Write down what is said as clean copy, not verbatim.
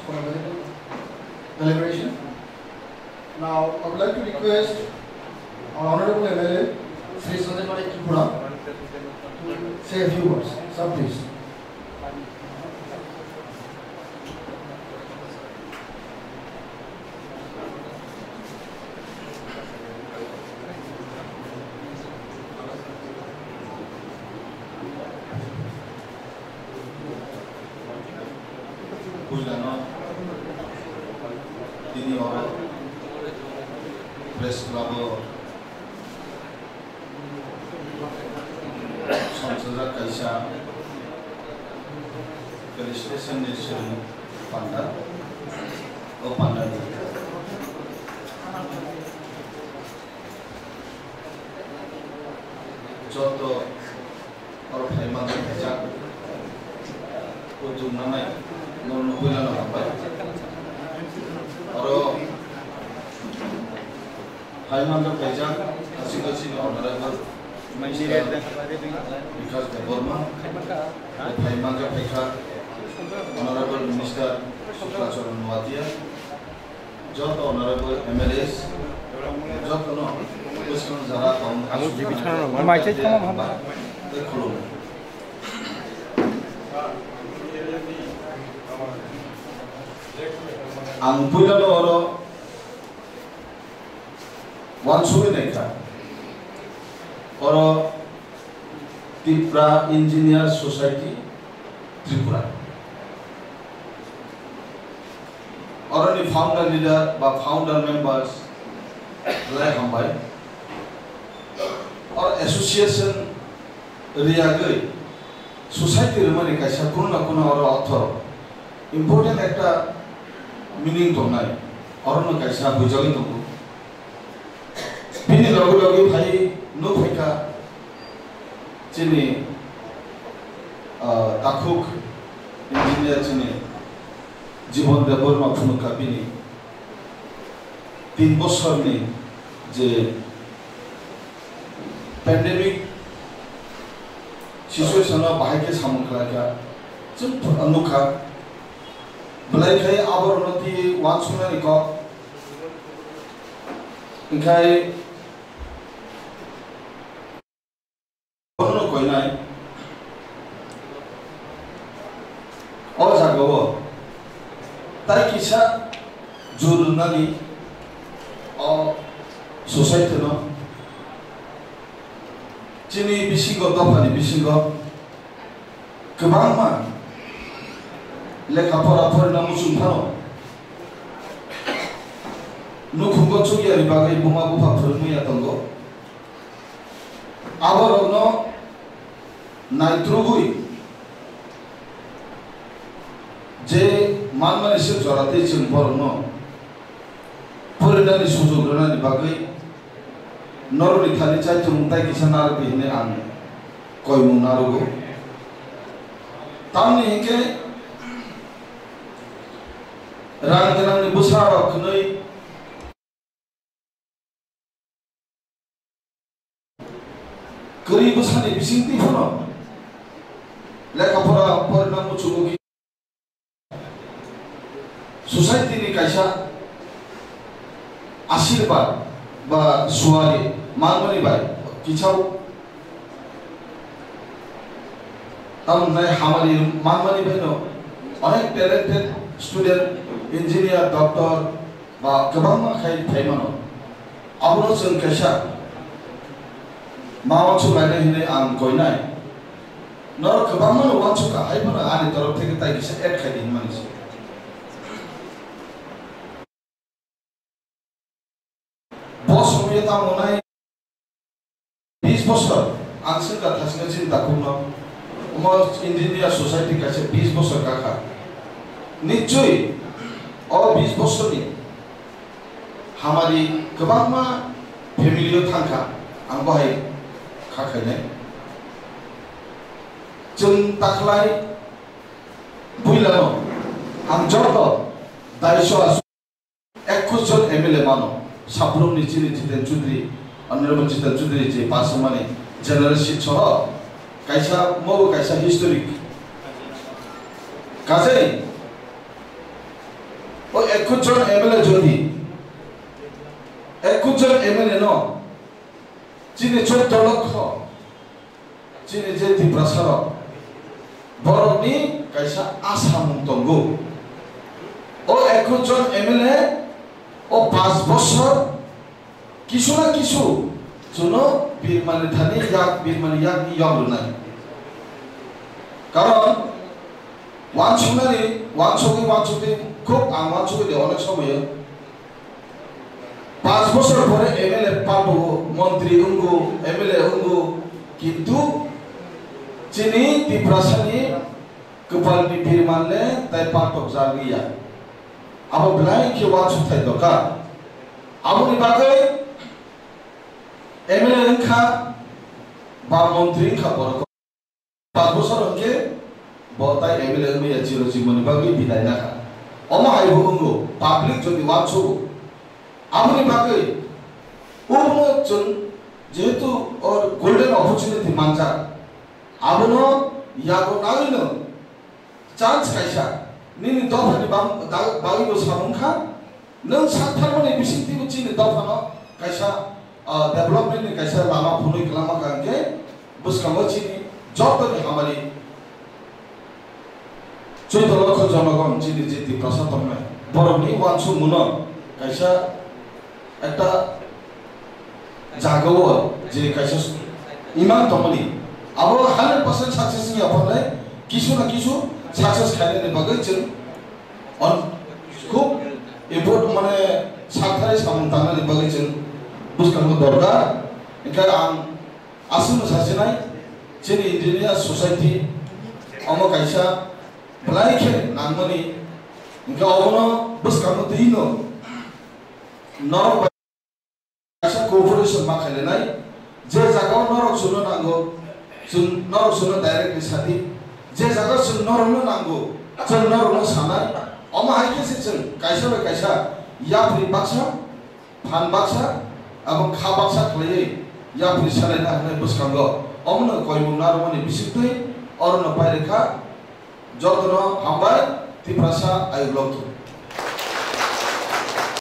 for a very good deliberation. Now, I would like to request our Honorable MLA, Sri Sanjay Malik Tripura, to say a few words. Sir, please. Press Club Samsara Kaisa Registration Nation Panda O Panda Joto or Paiman Jack Ujumana no Nubula or Paiman Pajak, Asikosi Honorable because the Burma, Paiman Peka, Honorable Minister Suklacharan Watia, Jot Honorable MLAs, Jot no, Wisconsin Zara, my take home. Ang Pula Oro one Suvineka or Tripura Engineer Society Tripura or any founder leader but founder members like Hambai or association Riagui Society Romanica Sakuna Kuna or author important actor meaning to night or no Kaisa Bujali Bini logo bhai no pheka chini takuk engineer chini জীবন দেবর মাফুন কাবিনি 3 বছর নি যে pandemic situation বাহাইকে সামন খালাকা जों अनुखा बलायखाय आबरनति वान सुनानि क ओंखाय बनो कयनाय अ जागाव ताइ किसा जुरुनानि अ सोसाइटी न जिनि बिसिंग दफानि बिसिंग गोबांमा लेखा फरा फरायना मुसुंथानो नुखुंगो चुगियारि बागै बुमा बुफा फोरोंमैया दंगो आबरनो नाइट्रुगुइ जे मानमानिसिम जराते जों बरनो फरायनानि सुजुग होनायनि बागै नरनि थानि चाइथुं ताइ किसान आरो बिहने आं कयमु नारुगो तामनि हिके रांगनांनि बोसाराव खनै गरीब बोसानि बिसिंति फनो लेखाफरा फरायना मुचुगुगि सोसाइटीनि कायसा आशीर्वाद बा सुवारि मानमनि बाय किछाव तामनाय हामानि मानमनि बायनो अनेक टैलेंटेड स्टूडेंट इंजीनियर डॉक्टर बा गोबां माखाय थाइमानो आबनो जों कायसा मावाचु लायनाय हिने आं गयनाय नर गोबां मानो वाचु का हायबनो आनि तरफ थेके ताइ किसा एड खायदिन मानिस बस होयता मनाय 20 বছর आंसिन का थासिनो चिंता कुनो उमा इंजीनियर सोसाइटी कासे 20 বছর काखा निश्चय और 20 বছরनि हामारि गोबांमा फेमिलियाव थांखा आं बाहाय खाखायनाय जों दाख्लाय बुइलानो आं जर्द दाइसआ 21 जन एमएलए मानो साफ्रोमनि जिनि जितेन चौधरी अनरेबल जितेन चौधरी जे पासमाने जनरल सीट सह कायसा मबो कायसा हिस्टोरिक काजै ও 21 জন এমএলএ যদি 21 জন এমএলএ ন চিনি 14 লক্ষ চিনি যে ত্রিপ্রাসার বরফনি কাইসা আসাম তঙ্গু ও 21 জন এমএলএ ও 5 বছর কিছু না কিছু জন্য বীরমানি ধানি বীরমানি নিয়ম নাই কারণ ওয়ানছুকি খুব ওয়ানছুকি অনেক সময় 5 বছর পরে এমএলএ পাবো মন্ত্রী উঙ্গু এমএলএ উঙ্গু কিন্তু চিনি ত্রিপ্রাসানি কপালনি বীরমানলে তাই পাটক জাগিয়া আবার ব্লাই কি ওয়ানছুথাই দরকার আবুনি বাগৈ এমএলএ ইনখা বা মন্ত্রী ইনখা বড় 5 বছর হকে বতাই এমএলএ মিয়া চিরজীবনী বাগৈ বিদায় না অমা আইবো উঙ্গো পাবলিক যদি ওয়ানছু আবুনি বাগৈ উনো জন যেহেতু ওর গোল্ডেন অপরচুনিটি মানজা আবনো ইয়াগো নাগিনো চান্স কাইসা নিনি দফানি বাগৈबो सामुखा नों साथारमानि बिसिंतिबो चिनि दफानो काइसा डेभलपमेन्टनि काइसा लामा फुनै खालामा कांगे बुसकामो चिनि जतनि हामारि 14 লক্ষ জনগণ চিনি জিতি প্রশাসনে বরনি ওয়ানসু মুনো কাইসা একটা জাগো যে কাইসা ইমান তমনি আবো 100% সাকসেস नि अपनले কিছু না কিছু সাকসেস খাইনে বাগৈ जों খুব এফোর্ট মানে সাকথারে সামন্তানাनि बागै जों बुसकामो दरकार ओंखाय आं आसुनो सासेनाय जोंनि इन्डिजिनियास ससाइटि अमो काइसा ब्लाइखे नांगमनि ओंखाय अबनो बुसकामो दैनो नरक काइसा कोअपारेसन माखायनाय जे जागाव नरक सुनो नांगौ जों नरक सुनो डाइरेक्टलि साथि जे जागा जों नरकनो नांगौ जों नरकनो सानाय अमा हाइकेसे जों काइसा बाय काइसा याफ्रि बाक्सा फान बाक्सा अब खा बाक्सा खालायै याफ्रि सालायना होनाय बुसकांगो अमनो कयमु नारमनि बिसितै अरनो पाइरेखा जतनो हामबाय त्रिप्रासा आयुलक्ष